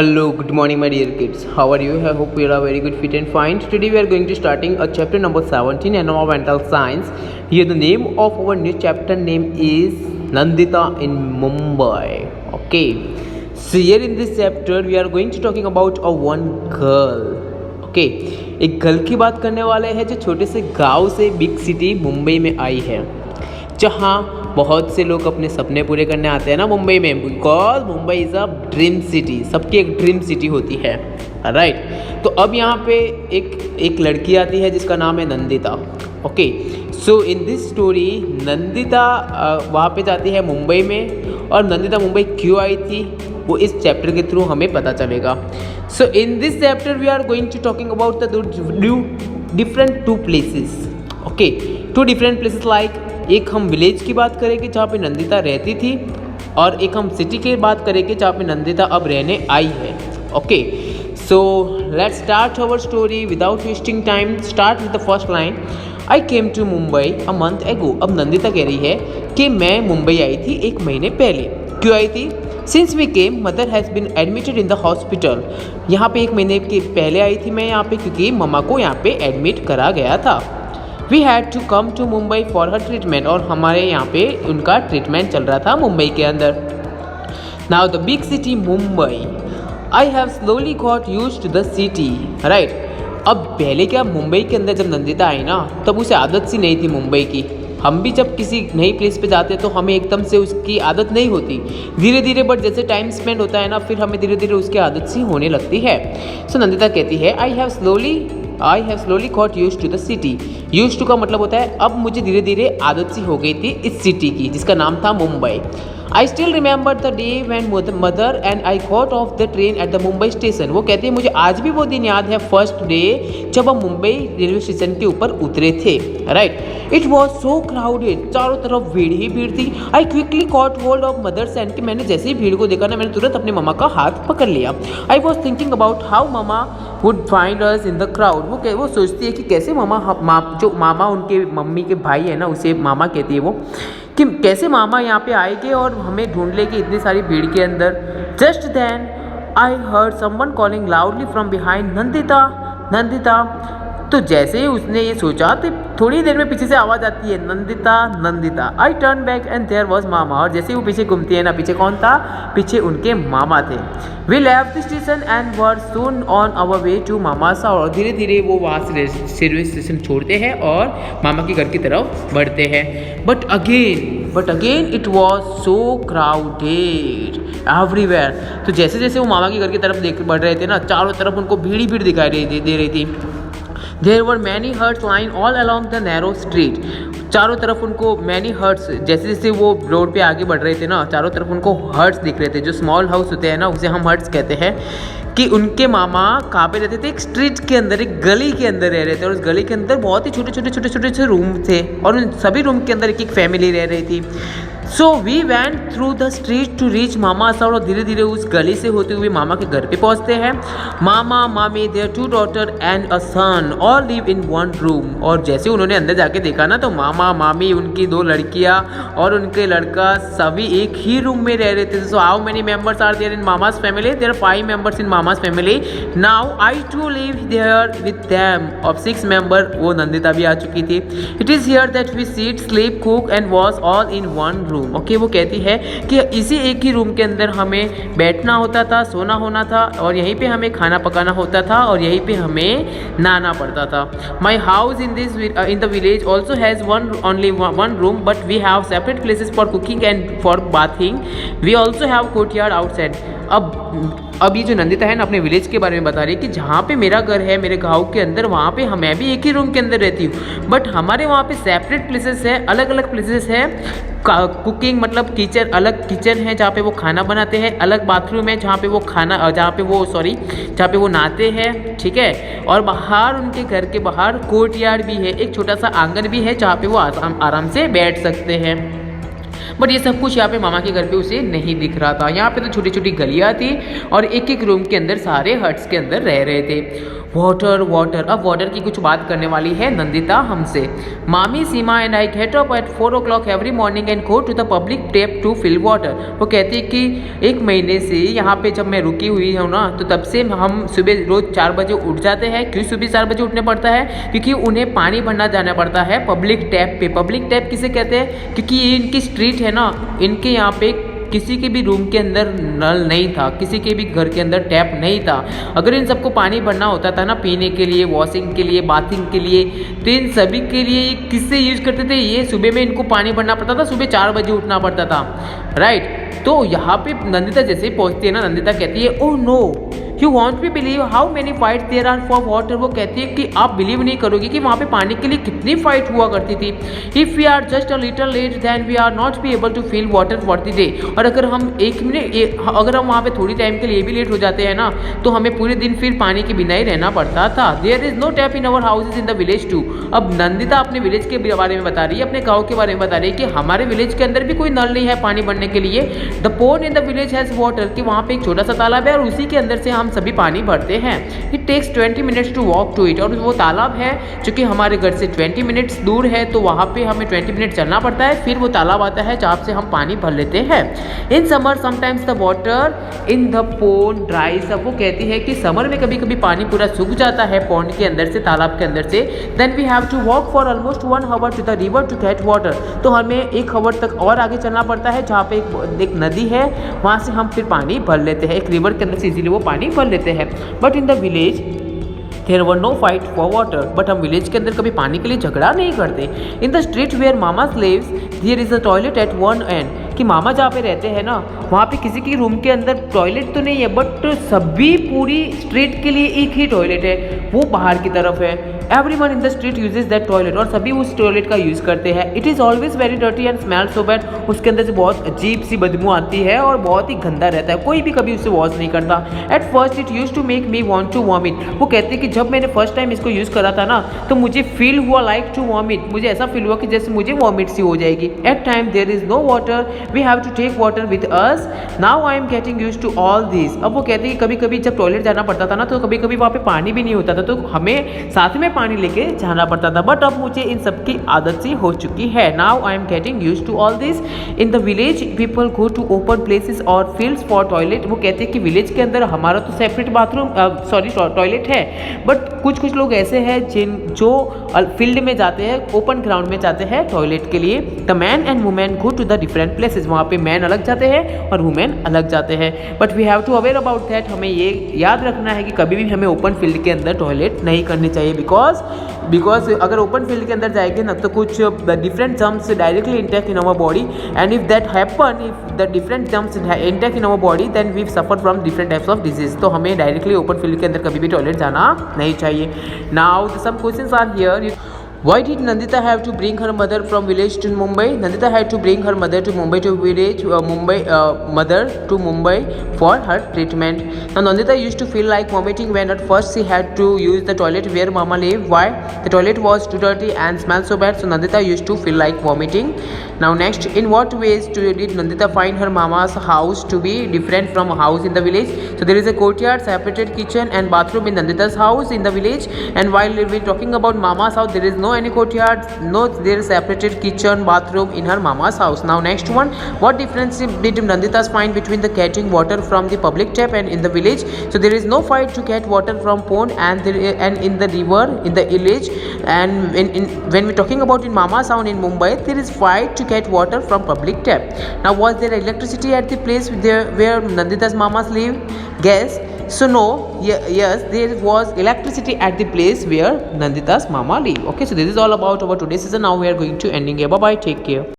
Hello, good morning, my dear kids. How are you? I hope you are very good, fit and fine. Today we are going to starting a chapter number 17, Environmental Science. Here the name of our new chapter name is Nandita in Mumbai. Okay. So here in this chapter we are going to talking about a one girl. Okay. एक girl की बात करने वाले हैं जो छोटे से गांव से बिग सिटी मुंबई में आई है, जहाँ बहुत से लोग अपने सपने पूरे करने आते हैं ना मुंबई में, because Mumbai is a dream city, सबकी एक ड्रीम सिटी होती है, राइट। तो अब यहाँ पे एक लड़की आती है जिसका नाम है Nandita. Okay, so in this story Nandita वहाँ पे जाती है मुंबई में, और नंदिता मुंबई क्यों आई थी वो इस चैप्टर के थ्रू हमें पता चलेगा। So in this chapter we are going to talking about the different two places. Okay, two different places like एक हम विलेज की बात करेंगे जहाँ पे नंदिता रहती थी, और एक हम सिटी की बात करेंगे जहाँ पे नंदिता अब रहने आई है। Okay, so let's start our story without wasting time. Start with the first line, I came to Mumbai a month ago. अब नंदिता कह रही है कि मैं मुंबई आई थी एक महीने पहले। क्यों आई थी? Since we came mother has been admitted in the hospital. यहाँ पे एक महीने के पहले आई थी मैं यहाँ पे, क्योंकि मम्मा को यहाँ पे एडमिट करा गया था। We had to come to Mumbai for her treatment, और हमारे यहाँ पे उनका ट्रीटमेंट चल रहा था मुंबई के अंदर। Now the big city Mumbai, I have slowly got used to the city, right. अब पहले क्या, मुंबई के अंदर जब नंदिता आई ना तब उसे आदत सी नहीं थी मुंबई की। हम भी जब किसी नई प्लेस पे जाते हैं तो हमें एकदम से उसकी आदत नहीं होती, धीरे धीरे, बट जैसे टाइम स्पेंड होता है ना फिर हमें धीरे धीरे उसकी आदत सी होने लगती है। सो नंदिता कहती है I have slowly got used to the city. Used to का मतलब होता है अब मुझे धीरे धीरे आदत सी हो गई थी इस सिटी की, जिसका नाम था Mumbai. I still remember the day when mother and I got off the train at the Mumbai station. वो कहते हैं मुझे आज भी वो दिन याद है, फर्स्ट डे जब हम मुंबई रेलवे स्टेशन के ऊपर उतरे थे, right. It was so crowded, चारों तरफ भीड़ ही भीड़ थी। I quickly caught hold of mother's hand, कि मैंने जैसे ही भीड़ को देखा ना मैंने तुरंत अपने मम्मा का हाथ पकड़ लिया। I was thinking about how mama would find us in the crowd. वो सोचती है कि कैसे जो मामा उनके मम्मी के भाई है ना, उसे मामा कहती है वो, कि कैसे मामा यहाँ पे आएंगे और हमें ढूंढ लेंगे इतनी सारी भीड़ के अंदर। Just then I heard someone calling loudly from behind, Nandita Nandita. तो जैसे ही उसने ये सोचा तो थोड़ी देर में पीछे से आवाज़ आती है, Nandita Nandita. I turn back and there was mama, और जैसे ही वो पीछे घूमती है ना, पीछे कौन था? पीछे उनके मामा थे। We left the station and were soon on our way to Mama's, और धीरे धीरे वो वहाँ से रेलवे स्टेशन छोड़ते हैं और मामा के घर की तरफ बढ़ते हैं। But again it was so crowded everywhere. तो जैसे जैसे वो मामा के घर की तरफ बढ़ रहे थे ना, चारों तरफ उनको भीड़ ही भीड़ दिखाई दे रही थी। There were many huts lying all along the narrow street. चारों तरफ उनको मैनी हर्ट्स, जैसे जैसे वो रोड पे आगे बढ़ रहे थे ना, चारों तरफ उनको हर्ट्स दिख रहे थे। जो स्मॉल हाउस होते हैं ना उसे हम हर्ट्स कहते हैं। कि उनके मामा कहाँ पे रहते थे? एक स्ट्रीट के अंदर, एक गली के अंदर रह रहे थे, और उस गली के अंदर बहुत ही छोटे से रूम थे, और उन सभी रूम के अंदर एक एक फैमिली रह रही थी। So we went through the street to reach mama सा, और धीरे धीरे उस गली से होते हुए मामा के घर पे पहुंचते हैं। मामा मामी their 2 daughter and a son all live in one room. और जैसे उन्होंने अंदर जाके देखा ना तो मामा मामी, उनकी 2 लड़कियां और उनके लड़का सभी एक ही रूम में रह रहे थे। So how many members are there in Mama's family? There 5 members in Mama's family. Now I too live there with them. अब 6 मेंबर, वो नंदिता भी आ चुकी थी। It is here that we sit sleep cook and wash all in one room. Okay, वो कहती है कि इसी एक ही रूम के अंदर हमें बैठना होता था, सोना होना था, और यहीं पे हमें खाना पकाना होता था, और यहीं पे हमें नहाना पड़ता था। My house in the village also has only one room, but we have separate places for cooking and for bathing. We also have courtyard outside. अब ये जो नंदिता है ना अपने विलेज के बारे में बता रही है कि जहाँ पे मेरा घर है, मेरे गांव के अंदर, वहाँ पे मैं भी एक ही रूम के अंदर रहती हूँ, बट हमारे वहाँ पे सेपरेट प्लेसेस है, अलग अलग प्लेसेस है। कुकिंग मतलब किचन, अलग किचन है जहाँ पे वो खाना बनाते हैं, अलग बाथरूम है जहाँ पे वो नहाते हैं, ठीक है। और बाहर उनके घर के बाहर कोर्टयार्ड भी है, एक छोटा सा आंगन भी है जहाँ पे वो आराम से बैठ सकते हैं। बट ये सब कुछ यहाँ पे मामा के घर पे उसे नहीं दिख रहा था। यहाँ पे तो छोटी छोटी गलियाँ थी और एक एक रूम के अंदर सारे हट्स के अंदर रह रहे थे। वाटर वाटर, अब वाटर की कुछ बात करने वाली है नंदिता हमसे। Mami Seema and I get up at 4 o'clock every morning and go to the public tap to fill water. वो कहती है कि 1 महीने से यहाँ पे जब मैं रुकी हुई हूँ ना, तो तब से हम सुबह रोज 4 बजे उठ जाते हैं। क्यों सुबह 4 बजे उठने पड़ता है? क्योंकि उन्हें पानी भरना जाना पड़ता है पब्लिक टैप पे। पब्लिक टैप किसे कहते हैं? क्योंकि ये इनकी स्ट्रीट है ना, इनके यहाँ पे किसी के भी रूम के अंदर नल नहीं था, किसी के भी घर के अंदर टैप नहीं था। अगर इन सबको पानी भरना होता था ना, पीने के लिए, वॉशिंग के लिए, बाथिंग के लिए, तो इन सभी के लिए ये किससे यूज करते थे? ये सुबह में इनको पानी भरना पड़ता था, सुबह 4 बजे उठना पड़ता था, राइट। तो यहाँ पे नंदिता जैसे ही पहुँचती है ना, नंदिता कहती है oh no you won't be believe how many fight there are for water. वो कहती है कि आप बिलीव नहीं करोगे कि वहाँ पे पानी के लिए कितनी फाइट हुआ करती थी। If we are just a little late then we are not be able to fill water for the day. और अगर हम 1 मिनट अगर हम वहाँ पे थोड़ी टाइम के लिए भी लेट हो जाते हैं ना, तो हमें पूरे दिन फिर पानी के बिना ही रहना पड़ता था। There is no tap in our houses in the village too. अब नंदिता अपने विलेज के बारे में बता रही है, अपने गाँव के बारे में बता रही है कि हमारे विलेज के अंदर भी कोई नल नहीं है पानी भरने के लिए। The pond in the village has water, कि वहाँ पे एक छोटा सा तालाब है और उसी के अंदर से हम सभी पानी भरते हैं। It takes 20 minutes to walk to it. और वो तालाब है जो कि हमारे घर से 20 मिनट्स दूर है, तो वहाँ पे हमें 20 मिनट चलना पड़ता है, फिर वो तालाब आता है जहाँ से हम पानी भर लेते हैं। In summer sometimes the water in the pond ड्राइज। अब वो कहती है कि समर में कभी कभी पानी पूरा सूख जाता है पोन्ड के अंदर से, तालाब के अंदर से। Then we have to walk for almost 1 hour to the river to get water. तो हमें 1 hour तक और आगे चलना पड़ता है, जहाँ पे एक नदी है, वहाँ से हम फिर पानी भर लेते हैं। एक रिवर के अंदर से इजीली वो पानी भर लेते हैं। But in the village there were no fight for water. But हम विलेज के अंदर कभी पानी के लिए झगड़ा नहीं करते। In the street where Mama lives there is a toilet at one end, कि मामा जहाँ पे रहते हैं ना, वहाँ पे किसी की रूम के अंदर टॉयलेट तो नहीं है, बट सभी पूरी स्ट्रीट के लिए एक ही टॉयलेट है, वो बाहर की तरफ है। Everyone in the street uses that toilet, और सभी उस टॉयलेट का यूज़ करते हैं। It is always very dirty and smell so bad. उसके अंदर से बहुत अजीब सी बदबू आती है और बहुत ही गंदा रहता है, कोई भी कभी उससे वॉश नहीं करता। At first it use to make me want to vomit. वो कहते हैं कि जब मैंने फर्स्ट टाइम इसको यूज़ करा था ना, तो मुझे फील हुआ लाइक टू वॉमिट, मुझे ऐसा फील हुआ कि जैसे मुझे वॉमिट सी हो जाएगी। At time there is no water, we have to take water with us, now I am getting use to all this. अब वो कहते हैं कि कभी कभी जब टॉयलेट जाना पड़ता था ना, तो कभी कभी वहाँ पे पानी भी नहीं होता था, तो हमें साथ में पानी लेके जाना पड़ता था। बट अब मुझे इन सब की आदत सी हो चुकी है। Now I am getting use to all this. In the village people go to open places और फील्ड्स फॉर टॉयलेट। वो कहते हैं कि विलेज के अंदर हमारा तो सेपरेट बाथरूम टॉयलेट है, बट कुछ लोग ऐसे हैं जो फील्ड में जाते हैं, ओपन ग्राउंड में जाते हैं टॉयलेट के लिए। The man and women go to the different places. वहाँ पे मैन अलग जाते हैं और वुमेन अलग जाते हैं। But we have to aware about that. हमें ये याद रखना है कि कभी भी हमें ओपन फील्ड के अंदर टॉयलेट नहीं करनी चाहिए, बिकॉज अगर ओपन फील्ड के अंदर जाएंगे ना, तो कुछ different germs directly intact in our body, and if that happen, if the different germs intact in our body, then we suffer from different types of disease. तो हमें डायरेक्टली ओपन फील्ड के अंदर कभी भी टॉयलेट जाना नहीं चाहिए। Now some questions are here. Why did Nandita have to bring her mother from village to Mumbai? Nandita had to bring her mother to Mumbai to village mother to Mumbai for her treatment. Now Nandita used to feel like vomiting when at first she had to use the toilet where Mama lived. Why? The toilet was too dirty and smelled so bad. So Nandita used to feel like vomiting. Now next, in what ways did Nandita find her mama's house to be different from a house in the village? So there is a courtyard, separated kitchen and bathroom in Nandita's house in the village. And while we're talking about Mama's house, there is no any courtyard, no there is separated kitchen, bathroom in her Mama's house. Now next one, what difference did Nandita find between the getting water from the public tap and in the village? So there is no fight to get water from pond and in the river in the village. And when we're talking about in Mama's house in Mumbai, there is fight to get water from public tap. Now was there electricity at the place where Nandita's mamas live? Guess. So no, yes, there was electricity at the place where Nandita's mama live. Okay, so this is all about our today's session. Now we are going to ending here. Bye bye, take care.